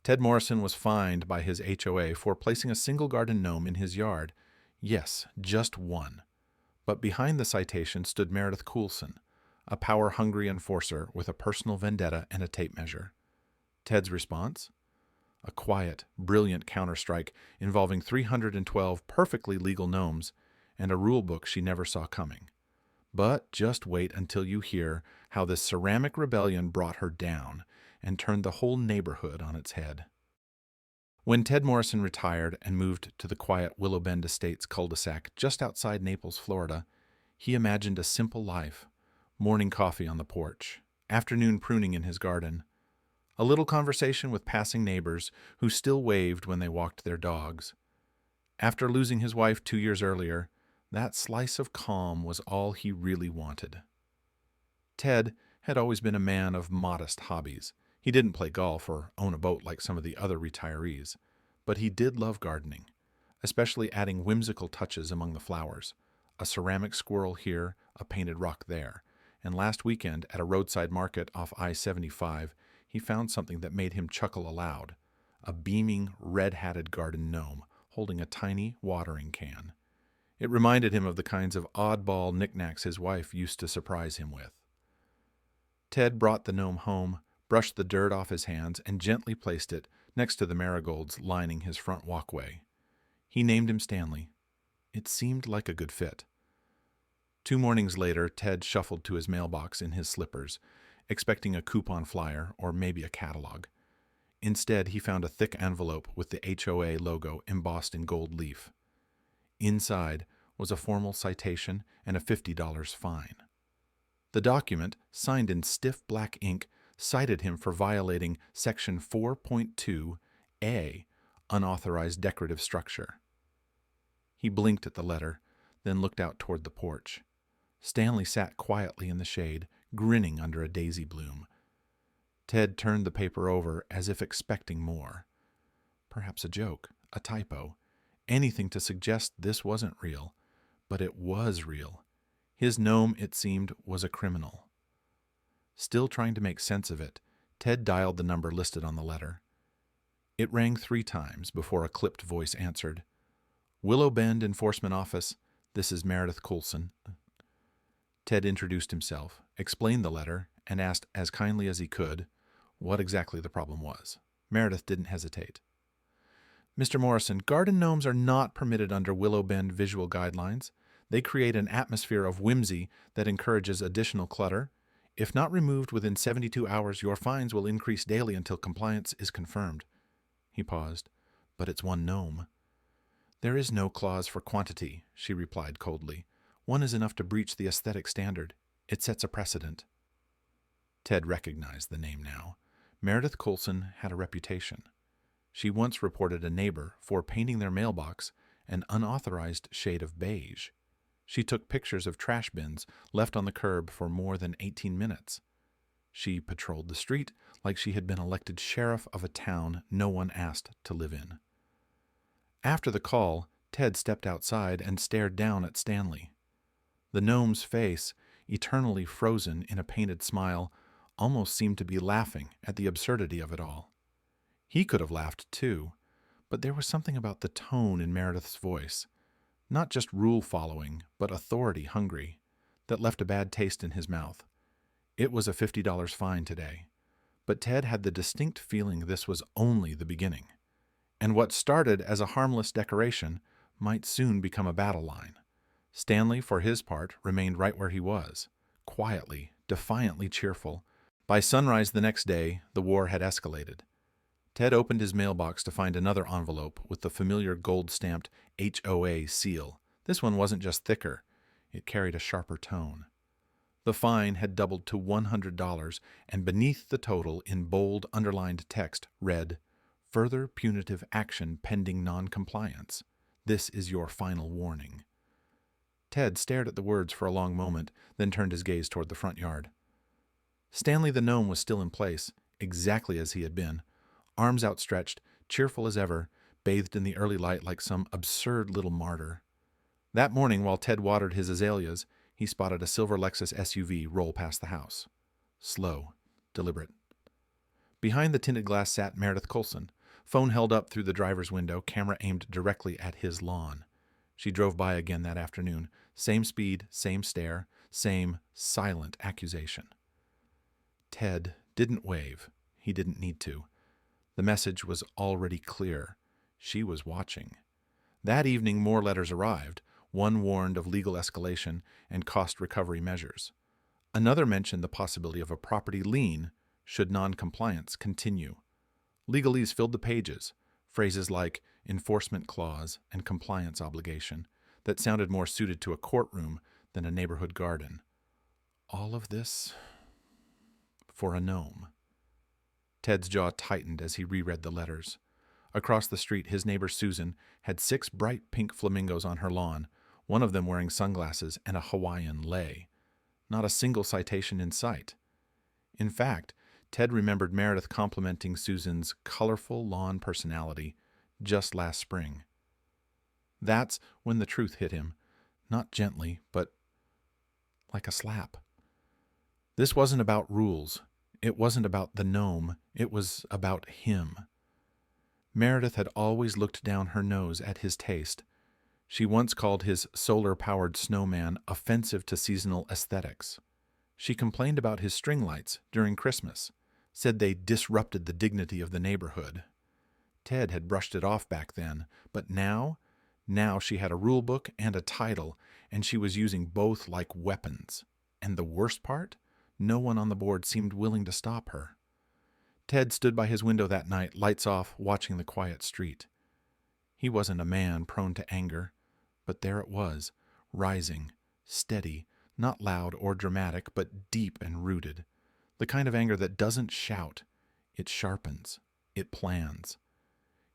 Ted Morrison was fined by his HOA for placing a single garden gnome in his yard. Yes, just one. But behind the citation stood Meredith Coulson, a power-hungry enforcer with a personal vendetta and a tape measure. Ted's response? A quiet, brilliant counterstrike involving 312 perfectly legal gnomes and a rule book she never saw coming. But just wait until you hear how this ceramic rebellion brought her down and turned the whole neighborhood on its head. When Ted Morrison retired and moved to the quiet Willow Bend Estates cul-de-sac just outside Naples, Florida, he imagined a simple life: morning coffee on the porch, afternoon pruning in his garden, a little conversation with passing neighbors who still waved when they walked their dogs. After losing his wife 2 years earlier, that slice of calm was all he really wanted. Ted had always been a man of modest hobbies. He didn't play golf or own a boat like some of the other retirees, but he did love gardening, especially adding whimsical touches among the flowers. A ceramic squirrel here, a painted rock there, and last weekend at a roadside market off I-75, he found something that made him chuckle aloud: a beaming, red-hatted garden gnome holding a tiny watering can. It reminded him of the kinds of oddball knickknacks his wife used to surprise him with. Ted brought the gnome home, brushed the dirt off his hands, and gently placed it next to the marigolds lining his front walkway. He named him Stanley. It seemed like a good fit. 2 mornings later, Ted shuffled to his mailbox in his slippers, expecting a coupon flyer or maybe a catalog. Instead, he found a thick envelope with the HOA logo embossed in gold leaf. Inside was a formal citation and a $50 fine. The document, signed in stiff black ink, cited him for violating Section 4.2a, unauthorized decorative structure. He blinked at the letter, then looked out toward the porch. Stanley sat quietly in the shade, grinning under a daisy bloom. Ted turned the paper over as if expecting more. Perhaps a joke, a typo, anything to suggest this wasn't real. But it was real. His gnome, it seemed, was a criminal. Still trying to make sense of it, Ted dialed the number listed on the letter. It rang 3 times before a clipped voice answered. "Willow Bend Enforcement Office, this is Meredith Coulson." Ted introduced himself, explained the letter, and asked as kindly as he could what exactly the problem was. Meredith didn't hesitate. "Mr. Morrison, garden gnomes are not permitted under Willow Bend visual guidelines. They create an atmosphere of whimsy that encourages additional clutter. If not removed within 72 hours, your fines will increase daily until compliance is confirmed." He paused. "But it's one gnome." "There is no clause for quantity," she replied coldly. "One is enough to breach the aesthetic standard. It sets a precedent." Ted recognized the name now. Meredith Coulson had a reputation. She once reported a neighbor for painting their mailbox an unauthorized shade of beige. She took pictures of trash bins left on the curb for more than 18 minutes. She patrolled the street like she had been elected sheriff of a town no one asked to live in. After the call, Ted stepped outside and stared down at Stanley. The gnome's face, eternally frozen in a painted smile, almost seemed to be laughing at the absurdity of it all. He could have laughed too, but there was something about the tone in Meredith's voice, not just rule-following, but authority-hungry, that left a bad taste in his mouth. It was a $50 fine today, but Ted had the distinct feeling this was only the beginning, and what started as a harmless decoration might soon become a battle line. Stanley, for his part, remained right where he was, quietly, defiantly cheerful. By sunrise the next day, the war had escalated. Ted opened his mailbox to find another envelope with the familiar gold-stamped HOA seal. This one wasn't just thicker, it carried a sharper tone. The fine had doubled to $100, and beneath the total, in bold, underlined text, read, "Further punitive action pending non-compliance. This is your final warning." Ted stared at the words for a long moment, then turned his gaze toward the front yard. Stanley the gnome was still in place, exactly as he had been, arms outstretched, cheerful as ever, bathed in the early light like some absurd little martyr. That morning, while Ted watered his azaleas, he spotted a silver Lexus SUV roll past the house. Slow, deliberate. Behind the tinted glass sat Meredith Coulson, phone held up through the driver's window, camera aimed directly at his lawn. She drove by again that afternoon. Same speed, same stare, same silent accusation. Ted didn't wave. He didn't need to. The message was already clear. She was watching. That evening, more letters arrived. One warned of legal escalation and cost recovery measures. Another mentioned the possibility of a property lien should non-compliance continue. Legalese filled the pages, phrases like enforcement clause and compliance obligation that sounded more suited to a courtroom than a neighborhood garden. All of this for a gnome. Ted's jaw tightened as he reread the letters. Across the street, his neighbor Susan had 6 bright pink flamingos on her lawn, one of them wearing sunglasses and a Hawaiian lei. Not a single citation in sight. In fact, Ted remembered Meredith complimenting Susan's colorful lawn personality just last spring. That's when the truth hit him, not gently, but like a slap. This wasn't about rules. It wasn't about the gnome. It was about him. Meredith had always looked down her nose at his taste. She once called his solar-powered snowman offensive to seasonal aesthetics. She complained about his string lights during Christmas, said they disrupted the dignity of the neighborhood. Ted had brushed it off back then, but now she had a rule book and a title, and she was using both like weapons. And the worst part? No one on the board seemed willing to stop her. Ted stood by his window that night, lights off, watching the quiet street. He wasn't a man prone to anger, but there it was, rising, steady, not loud or dramatic, but deep and rooted. The kind of anger that doesn't shout. It sharpens. It plans.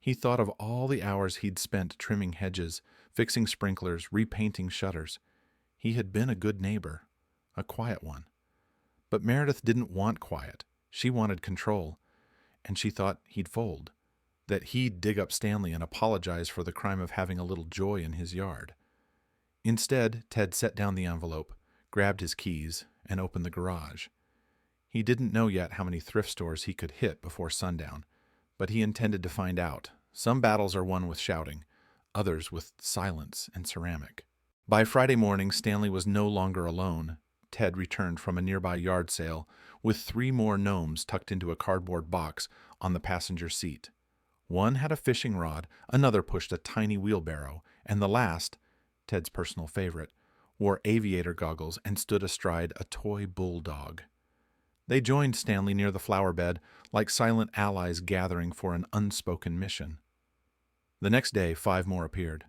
He thought of all the hours he'd spent trimming hedges, fixing sprinklers, repainting shutters. He had been a good neighbor, a quiet one. But Meredith didn't want quiet. She wanted control, and she thought he'd fold, that he'd dig up Stanley and apologize for the crime of having a little joy in his yard. Instead, Ted set down the envelope, grabbed his keys, and opened the garage. He didn't know yet how many thrift stores he could hit before sundown, but he intended to find out. Some battles are won with shouting, others with silence and ceramic. By Friday morning, Stanley was no longer alone. Ted returned from a nearby yard sale with 3 more gnomes tucked into a cardboard box on the passenger seat. One had a fishing rod, another pushed a tiny wheelbarrow, and the last, Ted's personal favorite, wore aviator goggles and stood astride a toy bulldog. They joined Stanley near the flower bed, like silent allies gathering for an unspoken mission. The next day, 5 more appeared.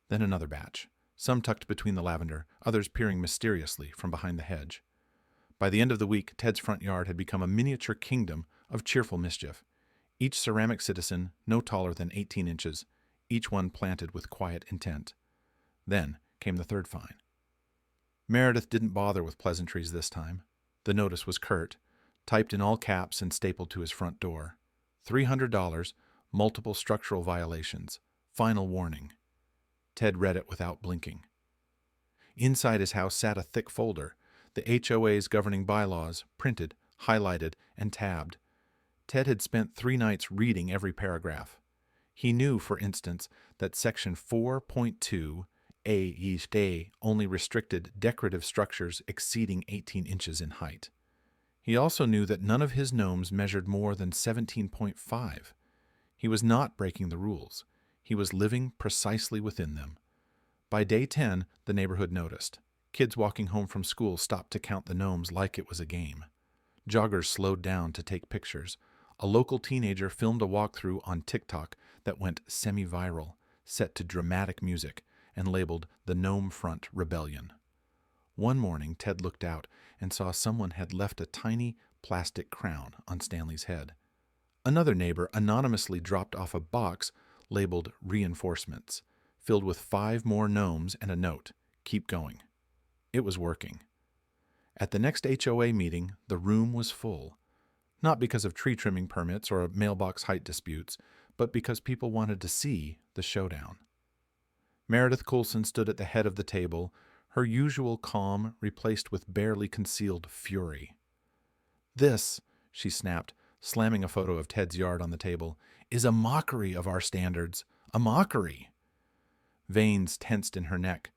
Then another batch, some tucked between the lavender, others peering mysteriously from behind the hedge. By the end of the week, Ted's front yard had become a miniature kingdom of cheerful mischief. Each ceramic citizen no taller than 18 inches, each one planted with quiet intent. Then came the third fine. Meredith didn't bother with pleasantries this time. The notice was curt, typed in all caps and stapled to his front door. $300, multiple structural violations, final warning. Ted read it without blinking. Inside his house sat a thick folder, the HOA's governing bylaws, printed, highlighted, and tabbed. Ted had spent 3 nights reading every paragraph. He knew, for instance, that Section 4.2 A only restricted decorative structures exceeding 18 inches in height. He also knew that none of his gnomes measured more than 17.5. He was not breaking the rules. He was living precisely within them. By day 10, the neighborhood noticed. Kids walking home from school stopped to count the gnomes like it was a game. Joggers slowed down to take pictures. A local teenager filmed a walkthrough on TikTok that went semi-viral, set to dramatic music, and labeled the Gnome Front Rebellion. One morning, Ted looked out and saw someone had left a tiny plastic crown on Stanley's head. Another neighbor anonymously dropped off a box labeled Reinforcements, filled with 5 more gnomes and a note, "Keep going." It was working. At the next HOA meeting, the room was full. Not because of tree trimming permits or mailbox height disputes, but because people wanted to see the showdown. Meredith Coulson stood at the head of the table, her usual calm replaced with barely concealed fury. "This," she snapped, slamming a photo of Ted's yard on the table, "is a mockery of our standards. A mockery." Veins tensed in her neck.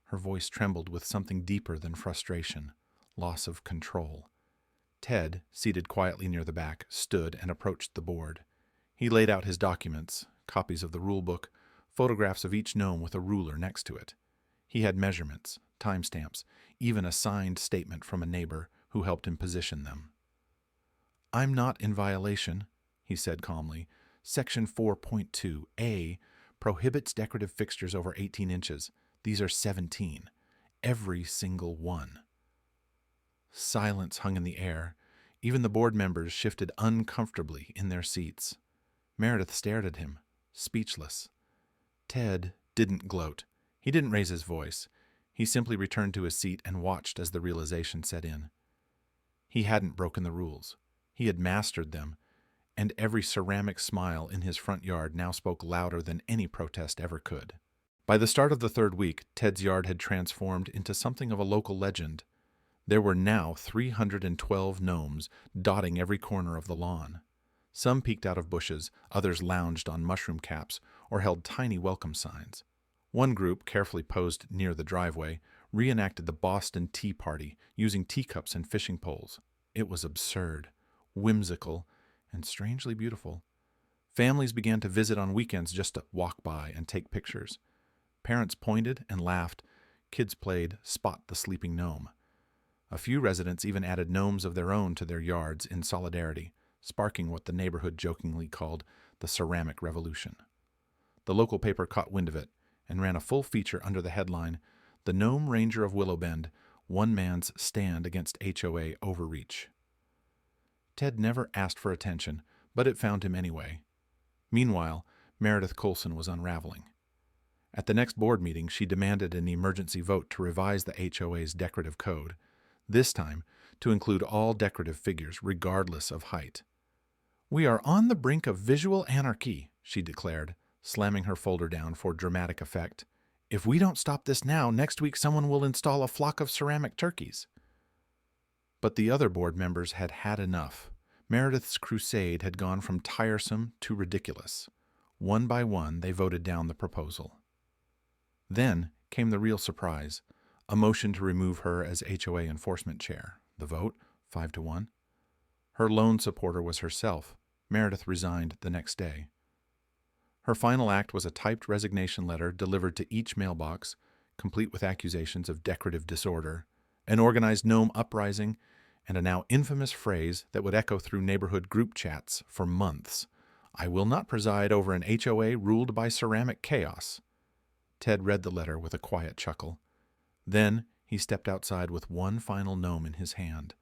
Her voice trembled with something deeper than frustration, loss of control. Ted, seated quietly near the back, stood and approached the board. He laid out his documents, copies of the rule book, photographs of each gnome with a ruler next to it. He had measurements, timestamps, even a signed statement from a neighbor who helped him position them. "I'm not in violation," he said calmly. "Section 4.2a prohibits decorative fixtures over 18 inches. These are 17. Every single one." Silence hung in the air. Even the board members shifted uncomfortably in their seats. Meredith stared at him, speechless. Ted didn't gloat. He didn't raise his voice. He simply returned to his seat and watched as the realization set in. He hadn't broken the rules. He had mastered them, and every ceramic smile in his front yard now spoke louder than any protest ever could. By the start of the third week, Ted's yard had transformed into something of a local legend. There were now 312 gnomes dotting every corner of the lawn. Some peeked out of bushes, others lounged on mushroom caps or held tiny welcome signs. One group, carefully posed near the driveway, reenacted the Boston Tea Party using teacups and fishing poles. It was absurd, whimsical, and strangely beautiful. Families began to visit on weekends just to walk by and take pictures. Parents pointed and laughed. Kids played Spot the Sleeping Gnome. A few residents even added gnomes of their own to their yards in solidarity, sparking what the neighborhood jokingly called the ceramic revolution. The local paper caught wind of it and ran a full feature under the headline, "The Gnome Ranger of Willowbend, One Man's Stand Against HOA Overreach." Ted never asked for attention, but it found him anyway. Meanwhile, Meredith Coulson was unraveling. At the next board meeting, she demanded an emergency vote to revise the HOA's decorative code, this time to include all decorative figures, regardless of height. "We are on the brink of visual anarchy," she declared, slamming her folder down for dramatic effect. "If we don't stop this now, next week someone will install a flock of ceramic turkeys." But the other board members had had enough. Meredith's crusade had gone from tiresome to ridiculous. One by one, they voted down the proposal. Then came the real surprise, a motion to remove her as HOA enforcement chair. The vote, 5-1. Her lone supporter was herself. Meredith resigned the next day. Her final act was a typed resignation letter delivered to each mailbox, complete with accusations of decorative disorder, an organized gnome uprising, and a now infamous phrase that would echo through neighborhood group chats for months: "I will not preside over an HOA ruled by ceramic chaos." Ted read the letter with a quiet chuckle. Then he stepped outside with one final gnome in his hand,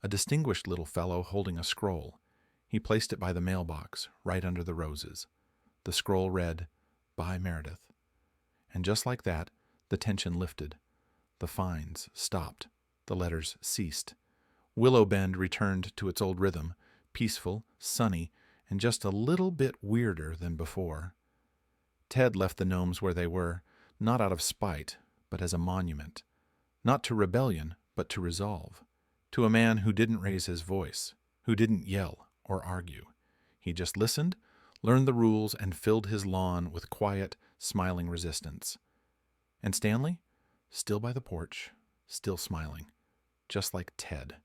a distinguished little fellow holding a scroll. He placed it by the mailbox, right under the roses. The scroll read, "By Meredith." And just like that, the tension lifted. The fines stopped. The letters ceased. Willowbend returned to its old rhythm, peaceful, sunny, and just a little bit weirder than before. Ted left the gnomes where they were, not out of spite, but as a monument. Not to rebellion, but to resolve. To a man who didn't raise his voice, who didn't yell or argue. He just listened, learned the rules, and filled his lawn with quiet, smiling resistance. And Stanley? Still by the porch, still smiling, just like Ted.